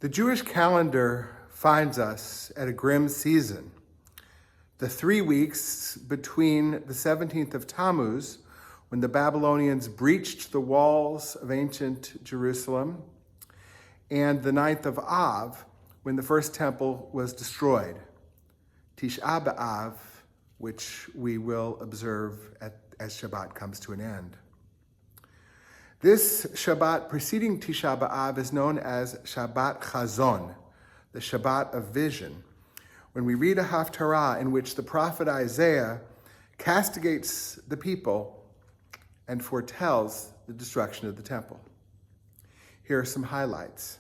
The Jewish calendar finds us at a grim season. The 3 weeks between the 17th of Tammuz, when the Babylonians breached the walls of ancient Jerusalem, and the 9th of Av, when the first temple was destroyed. Tisha B'Av, which we will observe as Shabbat comes to an end. This Shabbat preceding Tisha B'Av is known as Shabbat Chazon, the Shabbat of vision, when we read a Haftarah in which the prophet Isaiah castigates the people and foretells the destruction of the temple. Here are some highlights.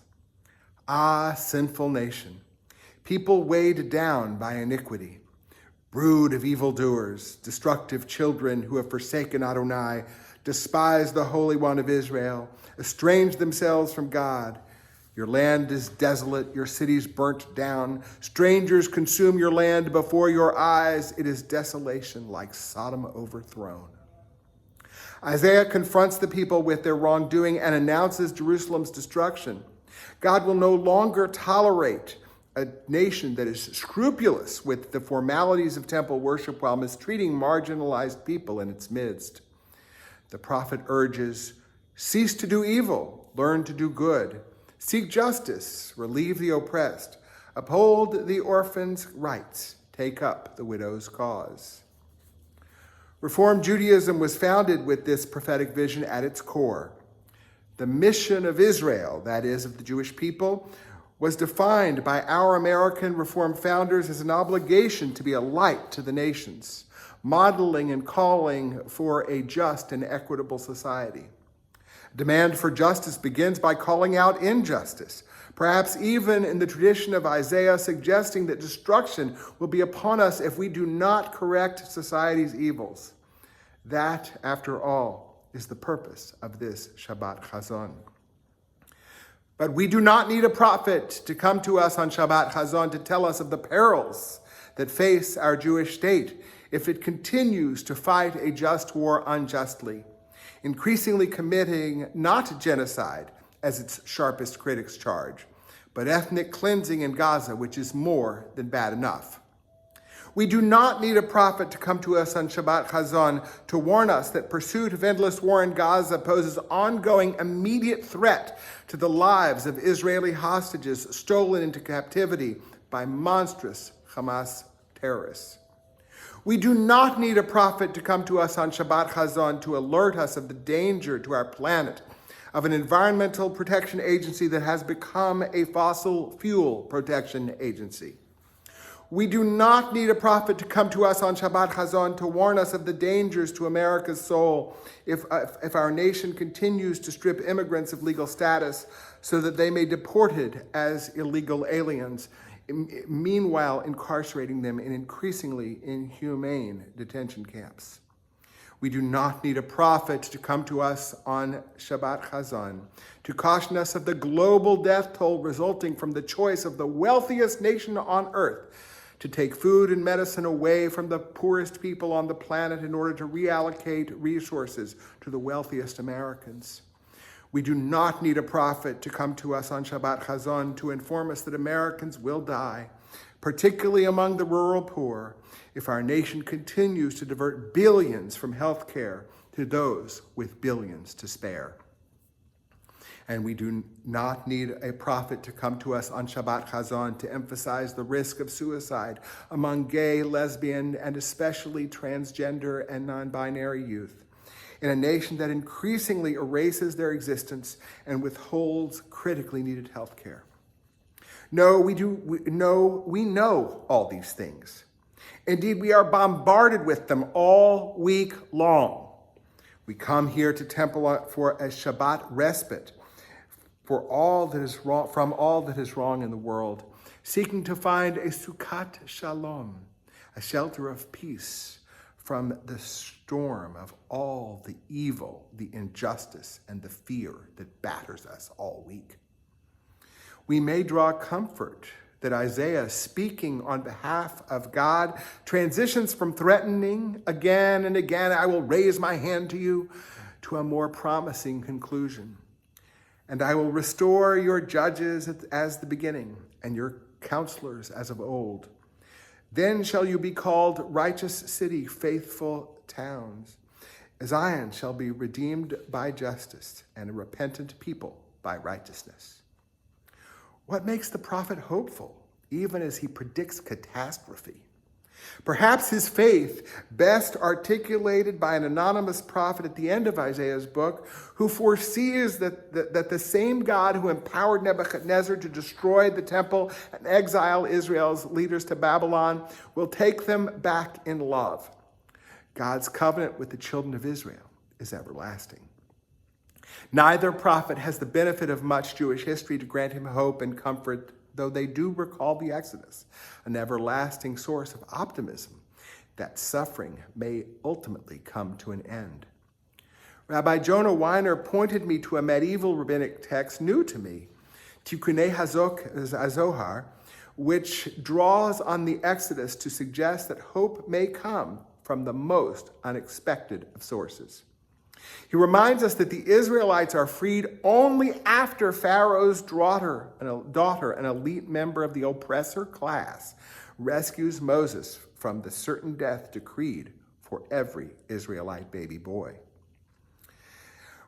Ah, sinful nation, people weighed down by iniquity, brood of evildoers, destructive children who have forsaken Adonai, despised the Holy One of Israel, estranged themselves from God. Your land is desolate, your cities burnt down. Strangers consume your land before your eyes. It is desolation like Sodom overthrown. Isaiah confronts the people with their wrongdoing and announces Jerusalem's destruction. God will no longer tolerate a nation that is scrupulous with the formalities of temple worship while mistreating marginalized people in its midst. The prophet urges, cease to do evil, learn to do good. Seek justice, relieve the oppressed, uphold the orphan's rights, take up the widow's cause. Reform Judaism was founded with this prophetic vision at its core. The mission of Israel, that is, of the Jewish people, was defined by our American Reform founders as an obligation to be a light to the nations, modeling and calling for a just and equitable society. Demand for justice begins by calling out injustice, perhaps even in the tradition of Isaiah suggesting that destruction will be upon us if we do not correct society's evils. That, after all, is the purpose of this Shabbat Chazon. But we do not need a prophet to come to us on Shabbat Chazon to tell us of the perils that face our Jewish state if it continues to fight a just war unjustly, increasingly committing not genocide as its sharpest critics charge, but ethnic cleansing in Gaza, which is more than bad enough. We do not need a prophet to come to us on Shabbat Chazon to warn us that pursuit of endless war in Gaza poses ongoing immediate threat to the lives of Israeli hostages stolen into captivity by monstrous Hamas terrorists. We do not need a prophet to come to us on Shabbat Chazon to alert us of the danger to our planet of an environmental protection agency that has become a fossil fuel protection agency. We do not need a prophet to come to us on Shabbat Chazon to warn us of the dangers to America's soul if our nation continues to strip immigrants of legal status so that they may be deported as illegal aliens, meanwhile incarcerating them in increasingly inhumane detention camps. We do not need a prophet to come to us on Shabbat Chazon to caution us of the global death toll resulting from the choice of the wealthiest nation on earth to take food and medicine away from the poorest people on the planet in order to reallocate resources to the wealthiest Americans. We do not need a prophet to come to us on Shabbat Chazon to inform us that Americans will die, particularly among the rural poor, if our nation continues to divert billions from health care to those with billions to spare. And we do not need a prophet to come to us on Shabbat Chazon to emphasize the risk of suicide among gay, lesbian, and especially transgender and non-binary youth in a nation that increasingly erases their existence and withholds critically needed health care. No, we know all these things. Indeed, we are bombarded with them all week long. We come here to temple for a Shabbat respite from all that is wrong in the world, seeking to find a Sukkot Shalom, a shelter of peace from the storm of all the evil, the injustice, and the fear that batters us all week. We may draw comfort that Isaiah, speaking on behalf of God, transitions from threatening again and again, I will raise my hand to you, to a more promising conclusion. And I will restore your judges as the beginning, and your counselors as of old. Then shall you be called righteous city, faithful towns. Zion shall be redeemed by justice, and a repentant people by righteousness. What makes the prophet hopeful, even as he predicts catastrophe? Perhaps his faith, best articulated by an anonymous prophet at the end of Isaiah's book, who foresees that the same God who empowered Nebuchadnezzar to destroy the temple and exile Israel's leaders to Babylon will take them back in love. God's covenant with the children of Israel is everlasting. Neither prophet has the benefit of much Jewish history to grant him hope and comfort, though they do recall the Exodus, an everlasting source of optimism that suffering may ultimately come to an end. Rabbi Jonah Weiner pointed me to a medieval rabbinic text new to me, Tikkunei HaZohar, which draws on the Exodus to suggest that hope may come from the most unexpected of sources. He reminds us that the Israelites are freed only after Pharaoh's daughter, an elite member of the oppressor class, rescues Moses from the certain death decreed for every Israelite baby boy.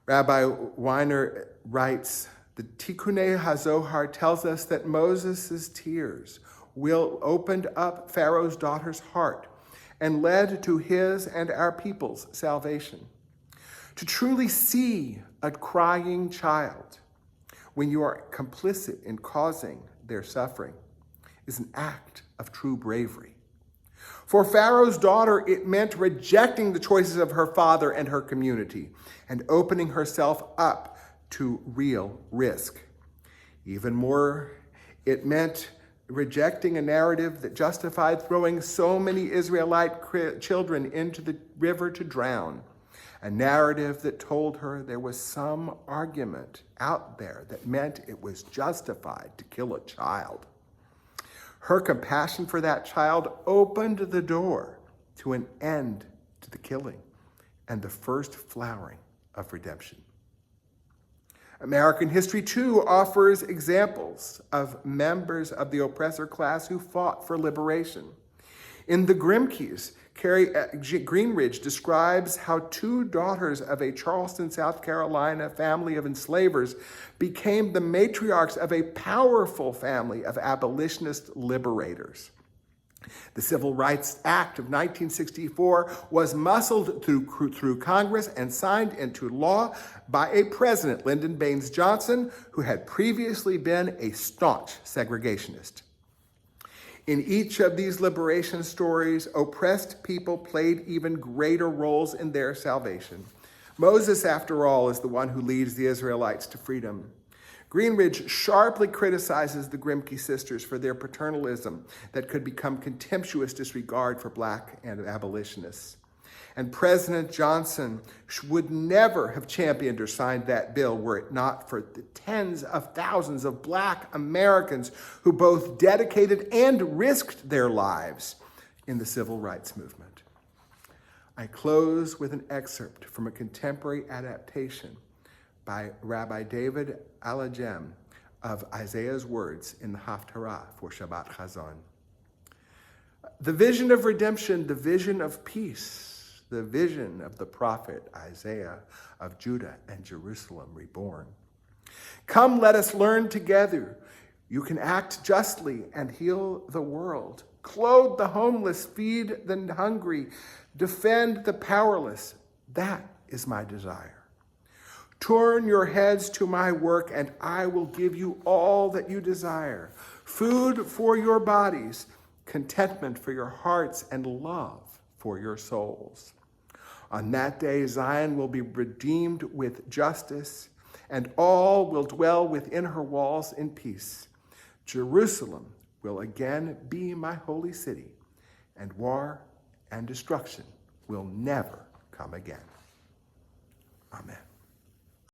Rabbi Weiner writes, the Tikkunei HaZohar tells us that Moses' tears opened up Pharaoh's daughter's heart and led to his and our people's salvation. To truly see a crying child when you are complicit in causing their suffering is an act of true bravery. For Pharaoh's daughter, it meant rejecting the choices of her father and her community and opening herself up to real risk. Even more, it meant rejecting a narrative that justified throwing so many Israelite children into the river to drown. A narrative that told her there was some argument out there that meant it was justified to kill a child. Her compassion for that child opened the door to an end to the killing and the first flowering of redemption. American history, too, offers examples of members of the oppressor class who fought for liberation. In the Grimke's, Carrie Greenridge describes how two daughters of a Charleston, South Carolina family of enslavers became the matriarchs of a powerful family of abolitionist liberators. The Civil Rights Act of 1964 was muscled through Congress and signed into law by a president, Lyndon Baines Johnson, who had previously been a staunch segregationist. In each of these liberation stories, oppressed people played even greater roles in their salvation. Moses, after all, is the one who leads the Israelites to freedom. Greenridge sharply criticizes the Grimke sisters for their paternalism that could become contemptuous disregard for Black and abolitionists. And President Johnson would never have championed or signed that bill were it not for the tens of thousands of Black Americans who both dedicated and risked their lives in the civil rights movement. I close with an excerpt from a contemporary adaptation by Rabbi David Alagem of Isaiah's words in the Haftarah for Shabbat Chazon. The vision of redemption, the vision of peace, the vision of the prophet Isaiah of Judah and Jerusalem reborn. Come, let us learn together. You can act justly and heal the world. Clothe the homeless, feed the hungry, defend the powerless. That is my desire. Turn your heads to my work, and I will give you all that you desire. Food for your bodies, contentment for your hearts, and love for your souls. On that day, Zion will be redeemed with justice, and all will dwell within her walls in peace. Jerusalem will again be my holy city, and war and destruction will never come again. Amen.